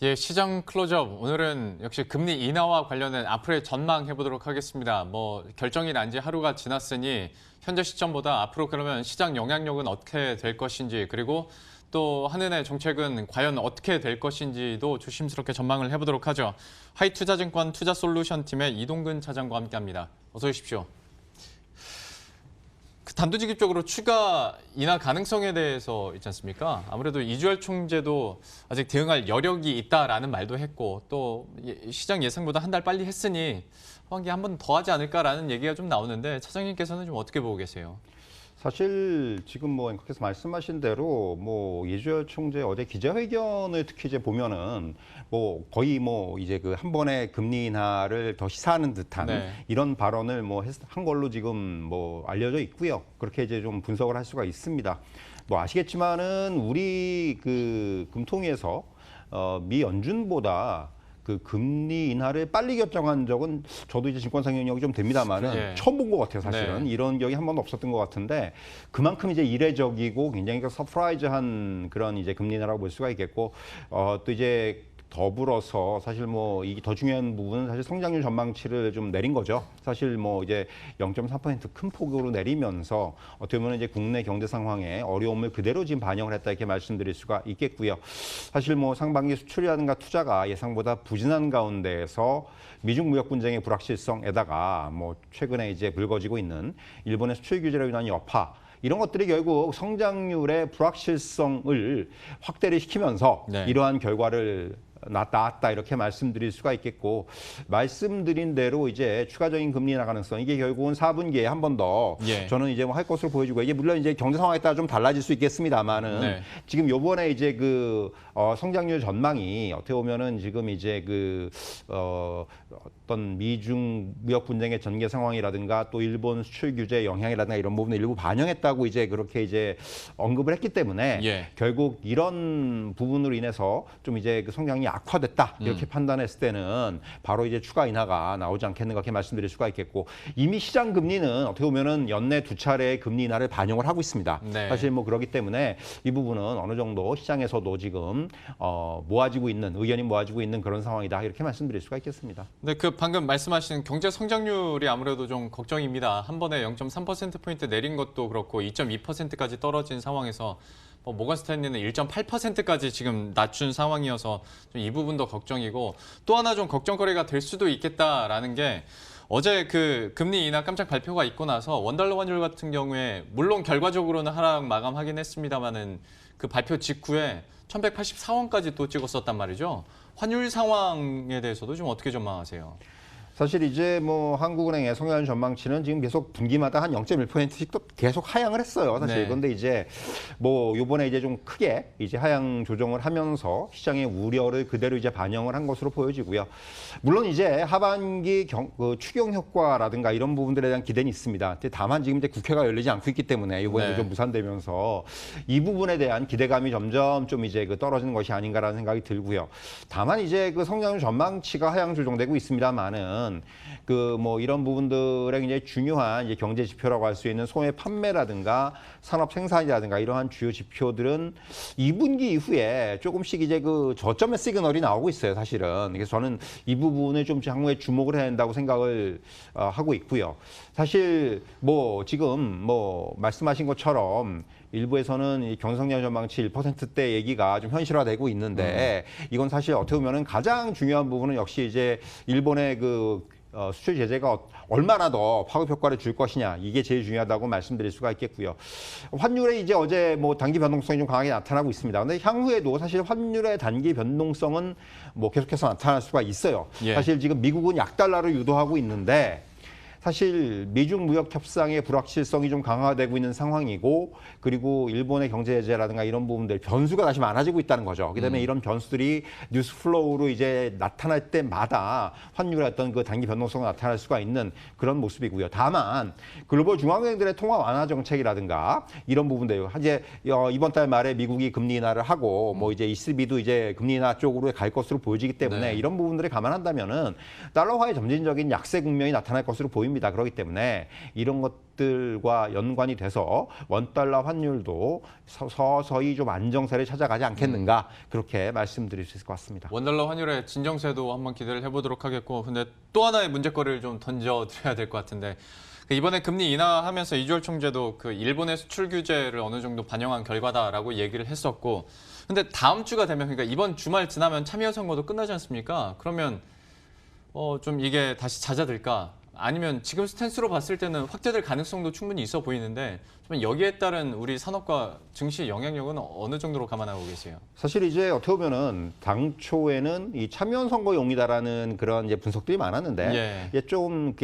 예, 시장 클로즈업. 오늘은 역시 금리 인하와 관련된 앞으로의 전망 해보도록 하겠습니다. 결정이 난 지 하루가 지났으니 현재 시점보다 앞으로 그러면 시장 영향력은 어떻게 될 것인지, 그리고 또 한은의 정책은 과연 어떻게 될 것인지도 조심스럽게 전망을 해보도록 하죠. 하이투자증권 투자솔루션 팀의 이동근 차장과 함께합니다. 어서 오십시오. 단도직입적으로 추가 인하 가능성에 대해서 있지 않습니까? 아무래도 이주열 총재도 아직 대응할 여력이 있다라는 말도 했고, 또 시장 예상보다 한 달 빨리 했으니 하반기 한 번 더 하지 않을까라는 얘기가 좀 나오는데, 차장님께서는 좀 어떻게 보고 계세요? 사실 지금 앵커께서 말씀하신 대로 이주열 총재 어제 기자회견을 특히 이제 보면은 거의 이제 그 한 번에 금리 인하를 더 시사하는 듯한 이런 발언을 한 걸로 지금 알려져 있고요. 그렇게 이제 좀 분석을 할 수가 있습니다. 아시겠지만은 우리 그 금통위에서 미 연준보다 그 금리 인하를 빨리 결정한 적은 저도 이제 증권사 경력이 좀 됩니다만은 처음 본 것 같아요, 사실은. 이런 적이 한 번도 없었던 것 같은데, 그만큼 이제 이례적이고 굉장히 서프라이즈한 그런 이제 금리 인하라고 볼 수가 있겠고, 또 이제 더불어서 사실 이게 더 중요한 부분은 사실 성장률 전망치를 좀 내린 거죠. 사실 이제 0.3% 큰 폭으로 내리면서 어떻게 보면 이제 국내 경제 상황에 어려움을 그대로 지금 반영을 했다, 이렇게 말씀드릴 수가 있겠고요. 사실 상반기 수출이라든가 투자가 예상보다 부진한 가운데에서 미중 무역 분쟁의 불확실성에다가 최근에 이제 불거지고 있는 일본의 수출 규제로 인한 여파, 이런 것들이 결국 성장률의 불확실성을 확대를 시키면서 이러한 결과를 나왔다, 이렇게 말씀드릴 수가 있겠고, 말씀드린 대로 이제 추가적인 금리 인하 가능성, 이게 결국은 4분기에 한 번 더 저는 이제 할 것으로 보여지고, 이게 물론 이제 경제 상황에 따라 좀 달라질 수 있겠습니다만은 지금 요번에 이제 그 성장률 전망이 어떻게 보면은 지금 이제 어떤 미중 무역 분쟁의 전개 상황이라든가 또 일본 수출 규제 영향이라든가 이런 부분을 일부 반영했다고 이제 그렇게 이제 언급을 했기 때문에 결국 이런 부분으로 인해서 좀 이제 그 성장이 악화됐다, 이렇게 판단했을 때는 바로 이제 추가 인하가 나오지 않겠는가, 이렇게 말씀드릴 수가 있겠고, 이미 시장 금리는 어떻게 보면은 연내 2차례의 금리 인하를 반영을 하고 있습니다. 사실 그렇기 때문에 이 부분은 어느 정도 시장에서도 지금 모아지고 있는, 의견이 모아지고 있는 그런 상황이다, 이렇게 말씀드릴 수가 있겠습니다. 네, 그 방금 말씀하신 경제 성장률이 아무래도 좀 걱정입니다. 한 번에 0.3%포인트 내린 것도 그렇고 2.2%까지 떨어진 상황에서 모건 스탠리는 1.8%까지 지금 낮춘 상황이어서 좀 이 부분도 걱정이고, 또 하나 좀 걱정거리가 될 수도 있겠다라는 게, 어제 그 금리 인하 깜짝 발표가 있고 나서 원달러 환율 같은 경우에 물론 결과적으로는 하락 마감하긴 했습니다만은 그 발표 직후에 1184원까지 또 찍었었단 말이죠. 환율 상황에 대해서도 좀 어떻게 전망하세요? 사실 이제 한국은행의 성장률 전망치는 지금 계속 분기마다 한 0.1%씩 또 계속 하향을 했어요, 사실. 그런데 이제 요번에 이제 좀 크게 이제 하향 조정을 하면서 시장의 우려를 그대로 이제 반영을 한 것으로 보여지고요. 물론 이제 하반기 추경 효과라든가 이런 부분들에 대한 기대는 있습니다. 다만 지금 이제 국회가 열리지 않고 있기 때문에 이번에 좀 무산되면서 이 부분에 대한 기대감이 점점 좀 이제 떨어지는 것이 아닌가라는 생각이 들고요. 다만 이제 그 성장률 전망치가 하향 조정되고 있습니다만은 이런 부분들의 굉장히 중요한 이제 경제 지표라고 할 수 있는 소매 판매라든가 산업 생산이라든가 이러한 주요 지표들은 2분기 이후에 조금씩 이제 그 저점의 시그널이 나오고 있어요, 사실은. 그래서 저는 이 부분을 좀 향후에 주목을 해야 된다고 생각을 하고 있고요. 사실 지금 말씀하신 것처럼 일부에서는 이 경성장 전망치 1%대 얘기가 좀 현실화되고 있는데, 이건 사실 어떻게 보면은 가장 중요한 부분은 역시 이제 일본의 그 수출 제재가 얼마나 더 파급 효과를 줄 것이냐, 이게 제일 중요하다고 말씀드릴 수가 있겠고요. 환율에 이제 어제 단기 변동성이 좀 강하게 나타나고 있습니다. 근데 향후에도 사실 환율의 단기 변동성은 계속해서 나타날 수가 있어요. 사실 지금 미국은 약달러를 유도하고 있는데, 사실 미중 무역 협상의 불확실성이 좀 강화되고 있는 상황이고, 그리고 일본의 경제 제재라든가 이런 부분들 변수가 다시 많아지고 있다는 거죠. 그다음에 이런 변수들이 뉴스 플로우로 이제 나타날 때마다 환율의 어떤 그 단기 변동성이 나타날 수가 있는 그런 모습이고요. 다만 글로벌 중앙은행들의 통화 완화 정책이라든가 이런 부분들, 이제 이번 달 말에 미국이 금리 인하를 하고 이제 ECB도 이제 금리 인하 쪽으로 갈 것으로 보여지기 때문에 이런 부분들을 감안한다면은 달러화의 점진적인 약세 국면이 나타날 것으로 보입니다. 보입니다. 그렇기 때문에 이런 것들과 연관이 돼서 원달러 환율도 서서히 좀 안정세를 찾아가지 않겠는가 그렇게 말씀드릴 수 있을 것 같습니다. 원달러 환율의 진정세도 한번 기대를 해보도록 하겠고, 근데 또 하나의 문제거리를 좀 던져드려야 될 것 같은데, 이번에 금리 인하하면서 이주열 총재도 그 일본의 수출 규제를 어느 정도 반영한 결과다라고 얘기를 했었고, 근데 다음 주가 되면, 그러니까 이번 주말 지나면 참여 선거도 끝나지 않습니까? 그러면 좀 이게 다시 잦아들까? 아니면 지금 스탠스로 봤을 때는 확대될 가능성도 충분히 있어 보이는데, 좀 여기에 따른 우리 산업과 증시 영향력은 어느 정도로 감안하고 계세요? 사실 이제 어떻게 보면은 당초에는 이 참여연 선거용이다라는 그런 이제 분석들이 많았는데 예. 이게 좀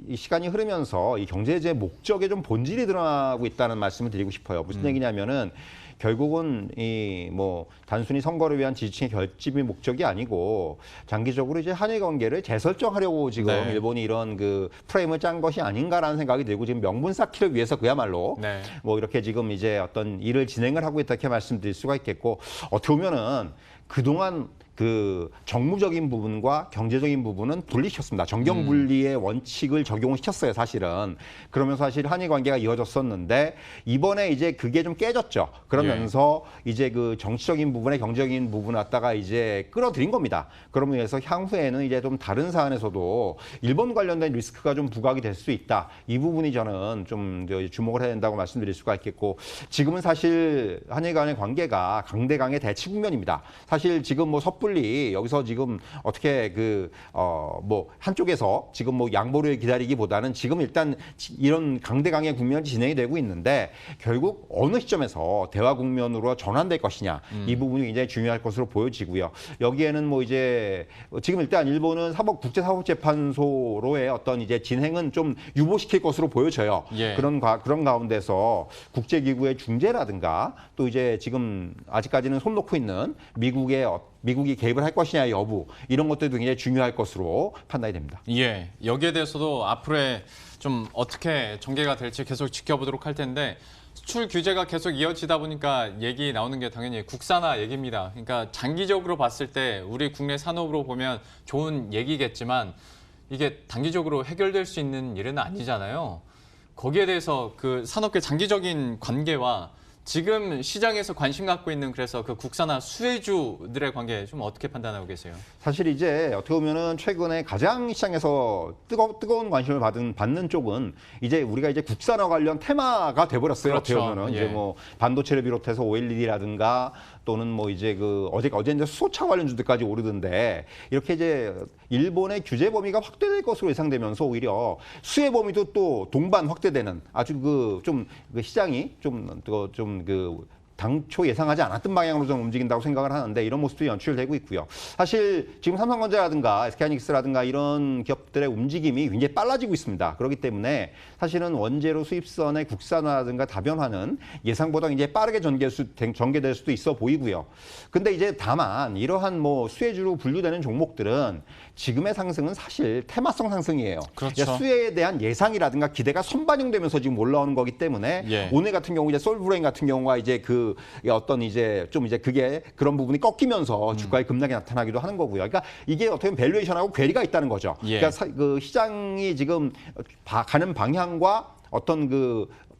이 시간이 흐르면서 이 경제제의 목적에 좀 본질이 드러나고 있다는 말씀을 드리고 싶어요. 무슨 얘기냐면은 결국은 이 뭐 단순히 선거를 위한 지지층의 결집이 목적이 아니고 장기적으로 이제 한일 관계를 재설정하려고 지금 네. 일본이 이런 그 프레임을 짠 것이 아닌가라는 생각이 들고 지금 명분 쌓기를 위해서 그야말로 네. 뭐 이렇게 지금 이제 어떤 일을 진행을 하고 있다 이렇게 말씀드릴 수가 있겠고 어떻게 보면은 그동안 그 정무적인 부분과 경제적인 부분은 분리시켰습니다. 정경 분리의 원칙을 적용을 시켰어요, 사실은. 그러면서 사실 한일 관계가 이어졌었는데 이번에 이제 그게 좀 깨졌죠. 그러면서 이제 그 정치적인 부분에 경제적인 부분 갖다가 이제 끌어들인 겁니다. 그러면서 향후에는 이제 좀 다른 사안에서도 일본 관련된 리스크가 좀 부각이 될 수 있다. 이 부분이 저는 좀 주목을 해야 된다고 말씀드릴 수가 있겠고 지금은 사실 한일 간의 관계가 강대강의 대치 국면입니다. 사실 지금 뭐 섣불리 여기서 지금 어떻게 뭐 한쪽에서 지금 뭐 양보를 기다리기보다는 지금 일단 이런 강대강의 국면이 진행이 되고 있는데 결국 어느 시점에서 대화 국면으로 전환될 것이냐 이 부분이 굉장히 중요할 것으로 보여지고요. 여기에는 뭐 이제 지금 일단 일본은 국제사법재판소로의 어떤 이제 진행은 좀 유보시킬 것으로 보여져요. 예. 그런 가운데서 국제기구의 중재라든가 또 이제 지금 아직까지는 손 놓고 있는 미국이 개입을 할 것이냐 여부 이런 것들도 굉장히 중요할 것으로 판단이 됩니다. 예, 여기에 대해서도 앞으로의 좀 어떻게 전개가 될지 계속 지켜보도록 할 텐데 수출 규제가 계속 이어지다 보니까 얘기 나오는 게 당연히 국산화 얘기입니다. 그러니까 장기적으로 봤을 때 우리 국내 산업으로 보면 좋은 얘기겠지만 이게 단기적으로 해결될 수 있는 일은 아니잖아요. 거기에 대해서 그 산업계 장기적인 관계와 지금 시장에서 관심 갖고 있는 그래서 그 국산화 수혜주들의 관계 좀 어떻게 판단하고 계세요? 사실 이제 어떻게 보면은 최근에 가장 시장에서 뜨거운 관심을 받는 쪽은 이제 우리가 이제 국산화 관련 테마가 돼버렸어요. 그렇죠. 어떻게 보면은 예. 이제 뭐 반도체를 비롯해서 OLED라든가 또는 뭐 이제 어제 이제 수소차 관련주들까지 오르던데 이렇게 이제 일본의 규제 범위가 확대될 것으로 예상되면서 오히려 수혜 범위도 또 동반 확대되는 아주 좀 시장이 당초 예상하지 않았던 방향으로 좀 움직인다고 생각을 하는데 이런 모습도 연출되고 있고요. 사실 지금 삼성전자라든가 SK하이닉스라든가 이런 기업들의 움직임이 굉장히 빨라지고 있습니다. 그렇기 때문에 사실은 원재료 수입선의 국산화라든가 다변화는 예상보다 굉장히 빠르게 전개될 수도 있어 보이고요. 근데 이제 다만 이러한 뭐 수혜주로 분류되는 종목들은 지금의 상승은 사실 테마성 상승이에요. 그렇죠. 수혜에 대한 예상이라든가 기대가 선반영되면서 지금 올라오는 거기 때문에 예. 오늘 같은 경우 이제 솔브레인 같은 경우가 이제 어떤 이제 그게 그런 부분이 꺾이면서 주가의 급락이 나타나기도 하는 거고요. 그러니까 이게 어떻게 보면 밸류에이션하고 괴리가 있다는 거죠. 예. 그러니까 그 시장이 지금 가는 방향과 어떤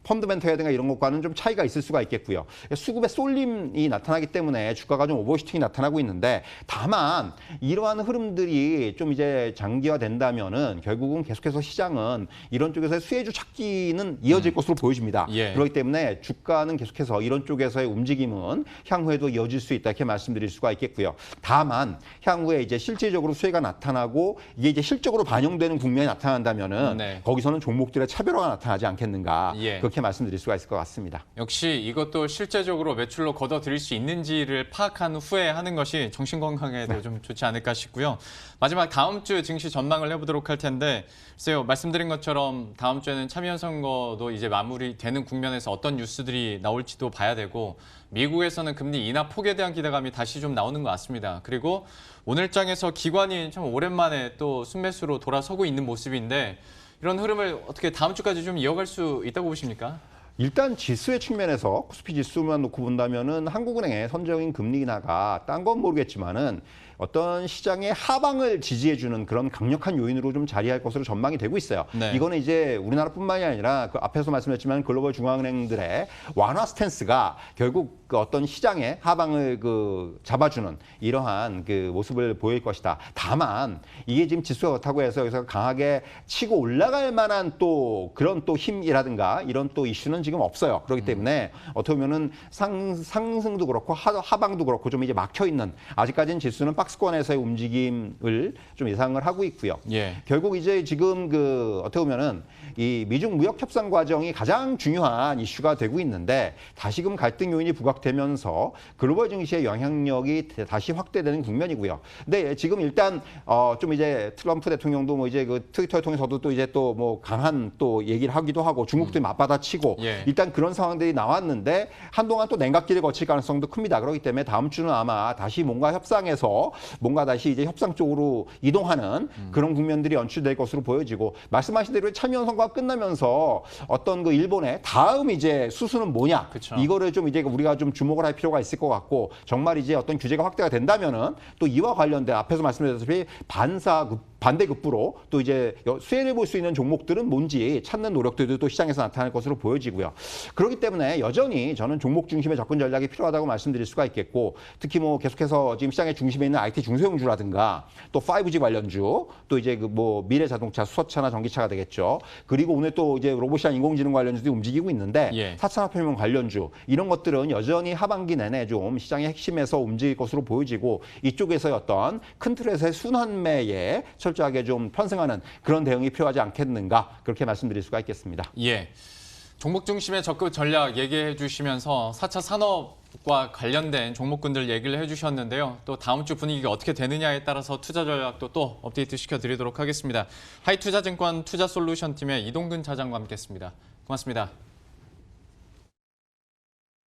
펀드멘트라든가 이런 것과는 좀 차이가 있을 수가 있겠고요. 수급의 쏠림이 나타나기 때문에 주가가 좀 오버슈팅이 나타나고 있는데 다만 이러한 흐름들이 좀 이제 장기화된다면은 결국은 계속해서 시장은 이런 쪽에서의 수혜주 찾기는 이어질 것으로 보여집니다. 예. 그렇기 때문에 주가는 계속해서 이런 쪽에서의 움직임은 향후에도 이어질 수 있다 이렇게 말씀드릴 수가 있겠고요. 다만 향후에 이제 실질적으로 수혜가 나타나고 이게 이제 실적으로 반영되는 국면이 나타난다면은 네. 거기서는 종목들의 차별화가 나타나지 않겠는가. 예. 그렇게 말씀드릴 수가 있을 것 같습니다. 역시 이것도 실제적으로 매출로 걷어들일 수 있는지를 파악한 후에 하는 것이 정신 건강에도 좀 좋지 않을까 싶고요. 마지막 다음 주 증시 전망을 해보도록 할 텐데 글쎄요, 말씀드린 것처럼 다음 주에는 참여연 선거도 이제 마무리되는 국면에서 어떤 뉴스들이 나올지도 봐야 되고 미국에서는 금리 인하 폭에 대한 기대감이 다시 좀 나오는 것 같습니다. 그리고 오늘장에서 기관이 참 오랜만에 또 순매수로 돌아서고 있는 모습인데 이런 흐름을 어떻게 다음 주까지 좀 이어갈 수 있다고 보십니까? 일단 지수의 측면에서 코스피 지수만 놓고 본다면은 한국은행의 선정인 금리 인하가 딴 건 모르겠지만은 어떤 시장의 하방을 지지해주는 그런 강력한 요인으로 좀 자리할 것으로 전망이 되고 있어요. 네. 이거는 이제 우리나라뿐만이 아니라 그 앞에서 말씀드렸지만 글로벌 중앙은행들의 완화 스탠스가 결국 그 어떤 시장의 하방을 그 잡아주는 이러한 그 모습을 보일 것이다. 다만 이게 지금 지수가 그렇다고 해서 여기서 강하게 치고 올라갈 만한 또 그런 또 힘이라든가 이런 또 이슈는 지금 없어요. 그렇기 때문에 어떻게 보면은 상승도 그렇고 하방도 그렇고 좀 이제 막혀 있는 아직까지는 지수는 박스권에서의 움직임을 좀 예상을 하고 있고요. 예. 결국 이제 지금 그 어떻게 보면은 이 미중 무역 협상 과정이 가장 중요한 이슈가 되고 있는데 다시금 갈등 요인이 부각되면서 글로벌 증시의 영향력이 다시 확대되는 국면이고요. 근데 지금 일단 좀 이제 트럼프 대통령도 뭐 이제 그 트위터를 통해서도 또 이제 또 뭐 강한 또 얘기를 하기도 하고 중국도 맞받아치고 예. 일단 그런 상황들이 나왔는데 한동안 또 냉각기를 거칠 가능성도 큽니다. 그렇기 때문에 다음 주는 아마 다시 뭔가 협상에서 뭔가 다시 이제 협상 쪽으로 이동하는 그런 국면들이 연출될 것으로 보여지고 말씀하신 대로 참여연 선거가 끝나면서 어떤 그 일본의 다음 이제 수순은 뭐냐 그쵸. 이거를 좀 이제 우리가 좀 주목을 할 필요가 있을 것 같고 정말 이제 어떤 규제가 확대가 된다면은 또 이와 관련된 앞에서 말씀드렸다시피 반대급부로 또 이제 수혜를 볼 수 있는 종목들은 뭔지 찾는 노력들도 또 시장에서 나타날 것으로 보여지고요. 그렇기 때문에 여전히 저는 종목 중심의 접근 전략이 필요하다고 말씀드릴 수가 있겠고 특히 뭐 계속해서 지금 시장의 중심에 있는 IT 중소형주라든가 또 5G 관련주 또 이제 그 뭐 미래 자동차, 수소차나 전기차가 되겠죠. 그리고 오늘 또 이제 로봇이나 인공지능 관련주도 움직이고 있는데 예. 4차 산업혁명 관련주 이런 것들은 여전히 하반기 내내 좀 시장의 핵심에서 움직일 것으로 보여지고 이쪽에서의 어떤 큰 틀에서의 순환매에 철저하게 좀 편승하는 그런 대응이 필요하지 않겠는가 그렇게 말씀드릴 수가 있겠습니다. 예. 종목 중심의 접근 전략 얘기해 주시면서 4차 산업과 관련된 종목군들 얘기를 해주셨는데요. 또 다음 주 분위기가 어떻게 되느냐에 따라서 투자 전략도 또 업데이트 시켜드리도록 하겠습니다. 하이투자증권 투자솔루션팀의 이동근 차장과 함께했습니다. 고맙습니다.